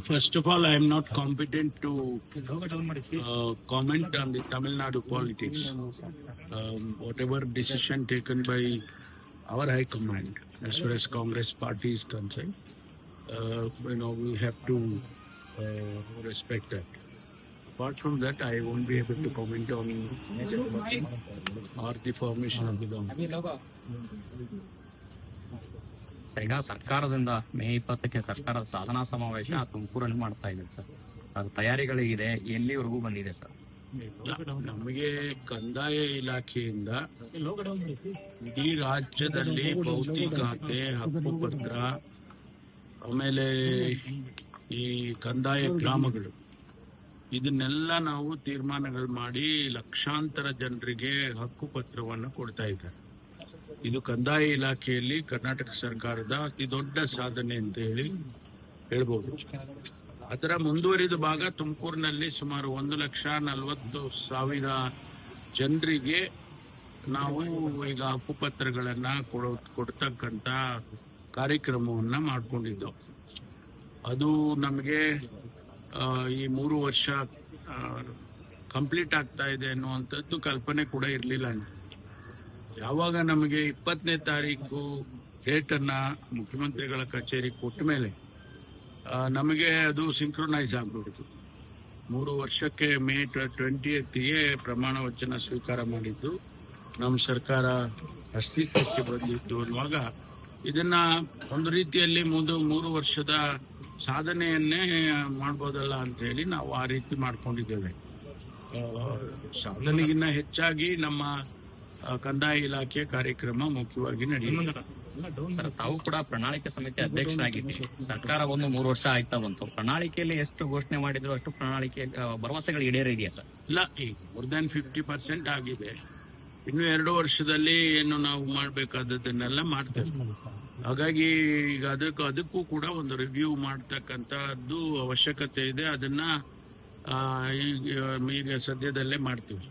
First of all, I am not competent to comment on the Tamil Nadu politics. Whatever decision taken by our High Command, as far as Congress party is concerned, we have to respect that. Apart from that, I won't be able to comment on or the formation of the government. ಈಗ ಸರ್ಕಾರದಿಂದ ಮೇ 20ಕ್ಕೆ ಸರ್ಕಾರದ ಸಾಧನಾ ಸಮಾವೇಶ ತುಮಕೂರಲ್ಲಿ ಮಾಡ್ತಾ ಇದೆ sir. ಅದು ತಯಾರಿಗಳಿಗಿದೆ, ಎಲ್ಲಿವರೆಗೂ ಬಂದಿದೆ ಸರ್? ನಮಗೆ ಕಂದಾಯ ಇಲಾಖೆಯಿಂದ ಇಡೀ ರಾಜ್ಯದಲ್ಲಿ ಭೌತಿಕತೆ, ಹಕ್ಕುಪತ್ರ, ಆಮೇಲೆ ಈ ಕಂದಾಯ ಗ್ರಾಮಗಳು, ಇದನ್ನೆಲ್ಲ ನಾವು ತೀರ್ಮಾನಗಳು ಮಾಡಿ ಲಕ್ಷಾಂತರ ಜನರಿಗೆ ಹಕ್ಕುಪತ್ರವನ್ನು ಕೊಡ್ತಾ ಇದ್ದಾರೆ. ಇದು ಕಂದಾಯ ಇಲಾಖೆಯಲ್ಲಿ ಕರ್ನಾಟಕ ಸರ್ಕಾರದ ಅತಿ ದೊಡ್ಡ ಸಾಧನೆ ಅಂತ ಹೇಳ್ಬೋದು. ಅದರ ಮುಂದುವರಿದ ಭಾಗ ತುಮಕೂರಿನಲ್ಲಿ ಸುಮಾರು 1,40,000 ಜನರಿಗೆ ನಾವು ಈಗ ಹಕ್ಕುಪತ್ರಗಳನ್ನ ಕೊಡ್ತಕ್ಕಂಥ ಕಾರ್ಯಕ್ರಮವನ್ನ ಮಾಡ್ಕೊಂಡಿದ್ದೆವು. ಅದು ನಮಗೆ ಈ 3 ವರ್ಷ ಕಂಪ್ಲೀಟ್ ಆಗ್ತಾ ಇದೆ ಅನ್ನುವಂಥದ್ದು ಕಲ್ಪನೆ ಕೂಡ ಇರಲಿಲ್ಲ. ಯಾವಾಗ ನಮಗೆ 20ನೇ ತಾರೀಕು ಡೇಟನ್ನ ಮುಖ್ಯಮಂತ್ರಿಗಳ ಕಚೇರಿ ಕೊಟ್ಟ ಮೇಲೆ ನಮಗೆ ಅದು ಸಿಂಕ್ರೊನೈಸ್ ಆಗ್ಬಿಡ್ತು. 3 ವರ್ಷಕ್ಕೆ ಮೇ 20ಗೆ ಪ್ರಮಾಣ ವಚನ ಸ್ವೀಕಾರ ಮಾಡಿದ್ದು, ನಮ್ಮ ಸರ್ಕಾರ ಅಸ್ತಿತ್ವಕ್ಕೆ ಬಂದಿತ್ತು ಅನ್ನುವಾಗ ಇದನ್ನ ಒಂದು ರೀತಿಯಲ್ಲಿ 3 ವರ್ಷದ ಸಾಧನೆಯನ್ನೇ ಮಾಡ್ಬೋದಲ್ಲ ಅಂತ ಹೇಳಿ ನಾವು ಆ ರೀತಿ ಮಾಡ್ಕೊಂಡಿದ್ದೇವೆ. ಸಾಧನೆಗಿನ್ನ ಹೆಚ್ಚಾಗಿ ನಮ್ಮ ಕಂದಾಯ ಇಲಾಖೆ ಕಾರ್ಯಕ್ರಮ ಮುಖ್ಯವಾಗಿ ನಡೆಯುತ್ತೆ. ತಾವು ಕೂಡ ಪ್ರಣಾಳಿಕೆ ಸಮಿತಿ ಅಧ್ಯಕ್ಷರಾಗಿದ್ದೀರಿ. ಸರ್ಕಾರ ಒಂದು 3 ವರ್ಷ ಆಯ್ತಾ ಬಂತು. ಪ್ರಣಾಳಿಕೆಯಲ್ಲಿ ಎಷ್ಟು ಘೋಷಣೆ ಮಾಡಿದ್ರು ಅಷ್ಟು ಪ್ರಣಾಳಿಕೆ ಭರವಸೆಗಳು ಈಡೇರಿದೆಯಾ ಸರ್? ಇಲ್ಲ, ಈಗ ಮೋರ್ ದನ್ 50% ಆಗಿದೆ. ಇನ್ನು 2 ವರ್ಷದಲ್ಲಿ ಏನು ನಾವು ಮಾಡಬೇಕಾದದ್ದನ್ನೆಲ್ಲ ಮಾಡ್ತೇವೆ. ಹಾಗಾಗಿ ಈಗ ಅದಕ್ಕೂ ಕೂಡ ಒಂದು ರಿವ್ಯೂ ಮಾಡ್ತಕ್ಕಂಥದ್ದು ಅವಶ್ಯಕತೆ ಇದೆ. ಅದನ್ನ ಈಗ ಸದ್ಯದಲ್ಲೇ ಮಾಡ್ತೀವಿ.